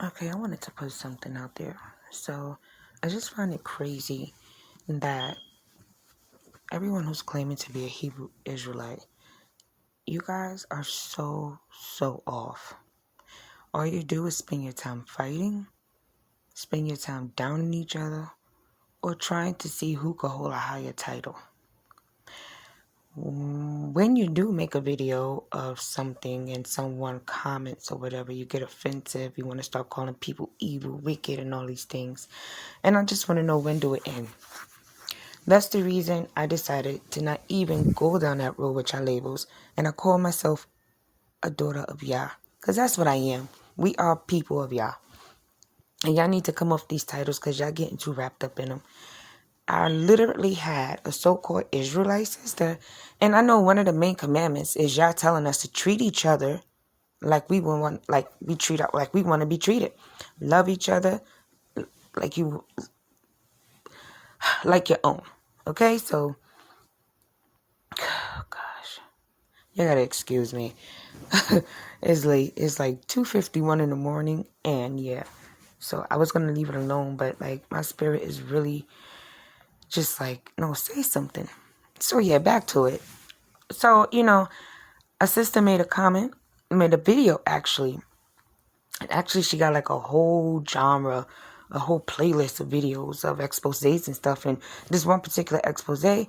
Okay, I wanted to put something out there. So, I just find it crazy that everyone who's claiming to be a Hebrew Israelite, you guys are so off. All you do is spend your time fighting, spend your time downing each other, or trying to see who can hold a higher title. When you do make a video of something and someone comments or whatever, you get offensive, you want to start calling people evil, wicked, and all these things. And I just want to know, when do it end? That's the reason I decided to not even go down that road with y'all labels. And I call myself a daughter of Yah. Because that's what I am. We are people of Yah. And y'all need to come off these titles because y'all getting too wrapped up in them. I literally had a so-called Israelite sister. And I know one of the main commandments is y'all telling us to treat each other like we want, like we want to be treated. Love each other like your own. Okay, so gosh, you gotta excuse me. It's late. It's like 2:51 in the morning, and yeah. So I was gonna leave it alone, but like my spirit is really just like, no, say something. So yeah, back to it. So, a sister made a video actually. And actually she got like a whole genre, a whole playlist of videos of exposés and stuff. And this one particular expose, it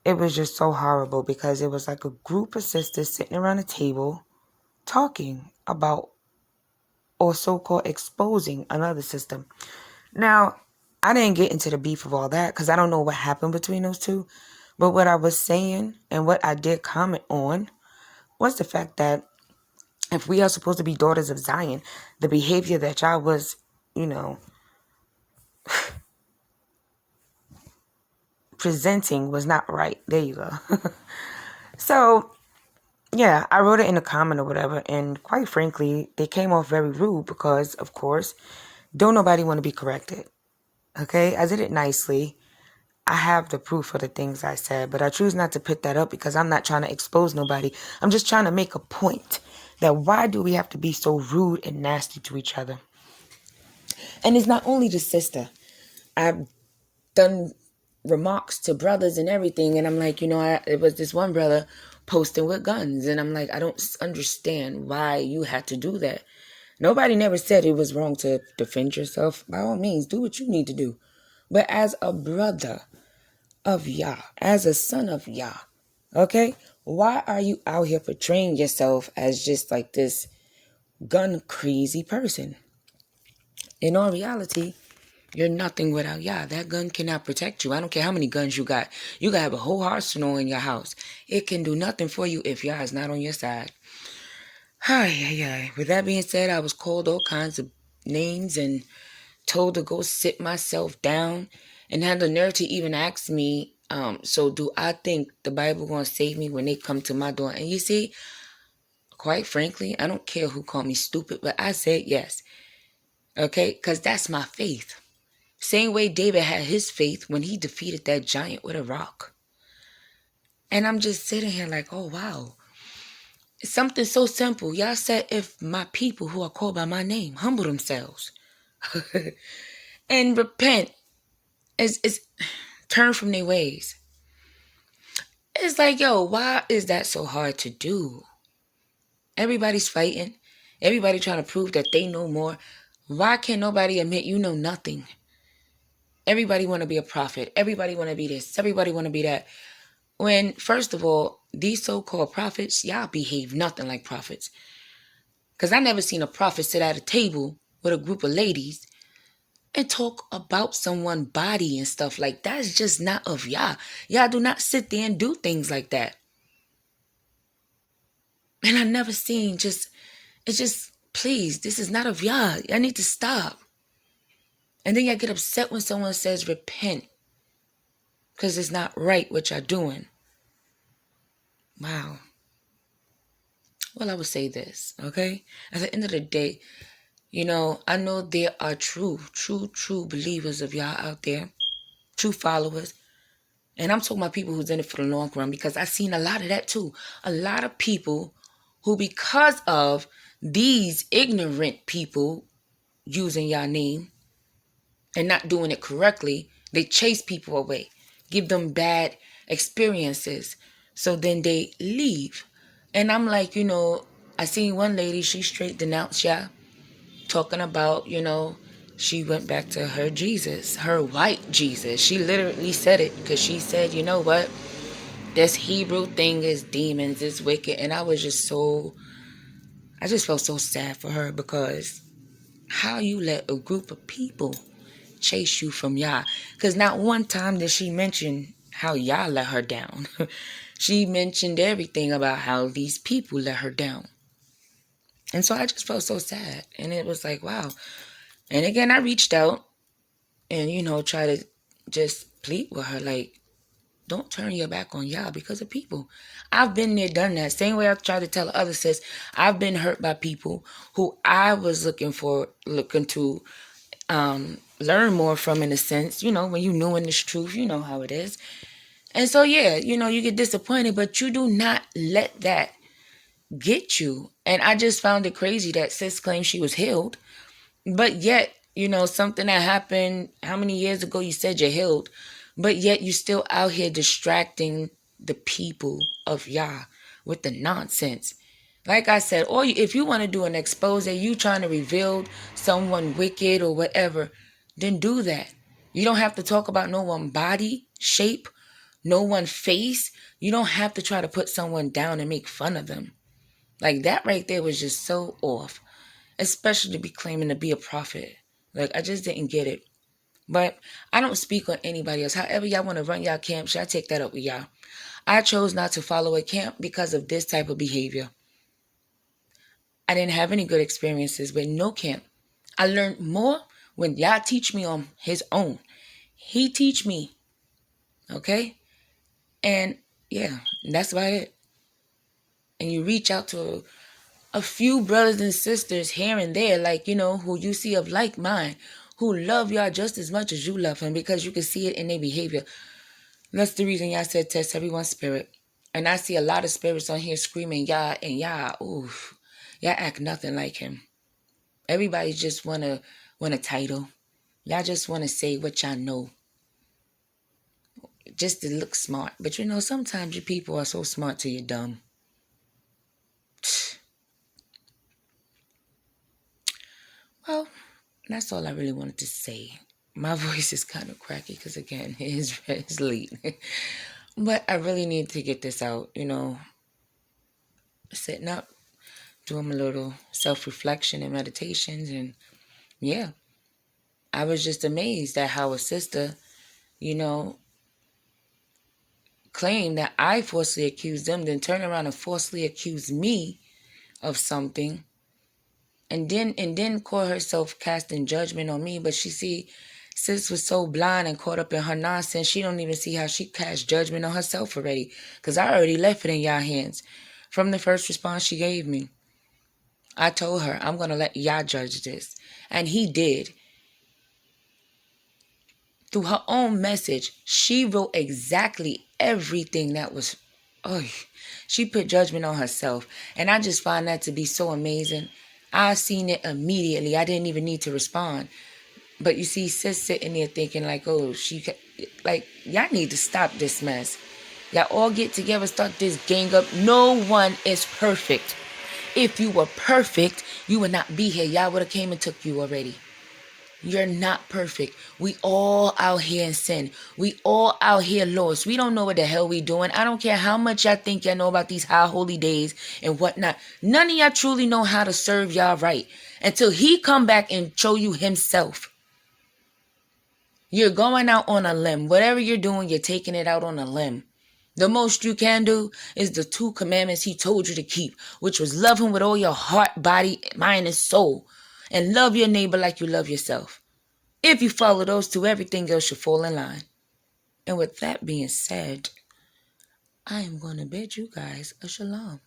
was just so horrible because it was like a group of sisters sitting around a table talking about, or so-called exposing, another sister. Now, I didn't get into the beef of all that because I don't know what happened between those two. But what I was saying and what I did comment on was the fact that if we are supposed to be daughters of Zion, the behavior that y'all was, presenting was not right. There you go. So, yeah, I wrote it in a comment or whatever. And quite frankly, they came off very rude because, of course, don't nobody want to be corrected. Okay? I did it nicely. I have the proof of the things I said, but I choose not to put that up because I'm not trying to expose nobody. I'm just trying to make a point that why do we have to be so rude and nasty to each other? And it's not only the sister. I've done remarks to brothers and everything, and I'm like, it was this one brother posting with guns, and I'm like, I don't understand why you had to do that. Nobody never said it was wrong to defend yourself. By all means, do what you need to do. But as a brother of Yah, as a son of Yah, okay, why are you out here portraying yourself as just like this gun crazy person? In all reality, you're nothing without Yah. That gun cannot protect you. I don't care how many guns you got. You got to have a whole arsenal in your house. It can do nothing for you if Yah is not on your side. With that being said, I was called all kinds of names and told to go sit myself down, and had the nerve to even ask me, so do I think the Bible going to save me when they come to my door? And you see, quite frankly, I don't care who called me stupid, but I said yes. Okay? Because that's my faith. Same way David had his faith when he defeated that giant with a rock. And I'm just sitting here like, oh, wow. It's something so simple. Y'all said if my people who are called by my name humble themselves and repent, is turn from their ways. It's like, yo, why is that so hard to do? Everybody's fighting. Everybody trying to prove that they know more. Why can't nobody admit you know nothing? Everybody want to be a prophet. Everybody want to be this. Everybody want to be that. When, first of all, these so-called prophets, y'all behave nothing like prophets. Because I never seen a prophet sit at a table with a group of ladies and talk about someone's body and stuff like that. Is just not of Yah. Y'all do not sit there and do things like that. And I never seen please, this is not of Yah. I need to stop. And then y'all get upset when someone says repent. Because it's not right what y'all doing. Wow. Well, I would say this, okay? At the end of the day, I know there are true believers of Yah out there. True followers. And I'm talking about people who's in it for the long run, because I've seen a lot of that too. A lot of people who, because of these ignorant people, using your name and not doing it correctly, they chase people away, give them bad experiences. So then they leave. And I'm like, I seen one lady, she straight denounced y'all, talking about, she went back to her Jesus, her white Jesus. She literally said it because she said, you know what? This Hebrew thing is demons, it's wicked. And I just felt so sad for her, because how you let a group of people chase you from Yah? Because not one time did she mention how Yah let her down. She mentioned everything about how these people let her down. And so I just felt so sad. And it was like, wow. And again, I reached out and, try to just plead with her, like, don't turn your back on Yah because of people. I've been there, done that. Same way I tried to tell others, sis. I've been hurt by people who I was looking to learn more from, in a sense. When you know in this truth, you know how it is. And so, yeah, you get disappointed, but you do not let that get you. And I just found it crazy that sis claimed she was healed, but yet, something that happened how many years ago, you said you're healed, but yet you still out here distracting the people of Yah with the nonsense. Like I said, or if you want to do an expose, you trying to reveal someone wicked or whatever, then do that. You don't have to talk about no one body shape, no one face. You don't have to try to put someone down and make fun of them. Like, that right there was just so off, especially to be claiming to be a prophet. Like, I just didn't get it. But I don't speak on anybody else. However y'all want to run y'all camp, should I take that up with y'all? I chose not to follow a camp because of this type of behavior. I didn't have any good experiences with no camp. I learned more when Yah teach me on his own. He teach me. Okay? And yeah, that's about it. And you reach out to a few brothers and sisters here and there, like, who you see of like mind, who love y'all just as much as you love him, because you can see it in their behavior. That's the reason y'all said test everyone's spirit. And I see a lot of spirits on here screaming Yah, and Yah, oof, y'all act nothing like him. Everybody just want a title. Y'all just want to say what y'all know, just to look smart. But sometimes you people are so smart till you're dumb. Well, that's all I really wanted to say. My voice is kind of cracky because, again, it's late. But I really need to get this out, sitting up, doing a little self-reflection and meditations. And, yeah, I was just amazed at how a sister, claimed that I falsely accused them, then turn around and falsely accuse me of something. And then call herself casting judgment on me. But sis was so blind and caught up in her nonsense, she don't even see how she cast judgment on herself already. Because I already left it in y'all hands. From the first response she gave me, I told her, I'm going to let y'all judge this. And he did. Through her own message, she wrote exactly everything that was... she put judgment on herself. And I just find that to be so amazing. I seen it immediately. I didn't even need to respond. But you see, sis sitting there thinking like, y'all need to stop this mess. Y'all all get together, start this gang up. No one is perfect. If you were perfect, you would not be here. Y'all would have came and took you already. You're not perfect. We all out here in sin. We all out here lost. We don't know what the hell we doing. I don't care how much y'all think y'all know about these high holy days and whatnot. None of y'all truly know how to serve y'all right until he come back and show you himself. You're going out on a limb. Whatever you're doing, you're taking it out on a limb. The most you can do is the 2 commandments he told you to keep, which was love him with all your heart, body, mind, and soul. And love your neighbor like you love yourself. If you follow those 2, everything else should fall in line. And with that being said, I am going to bid you guys a shalom.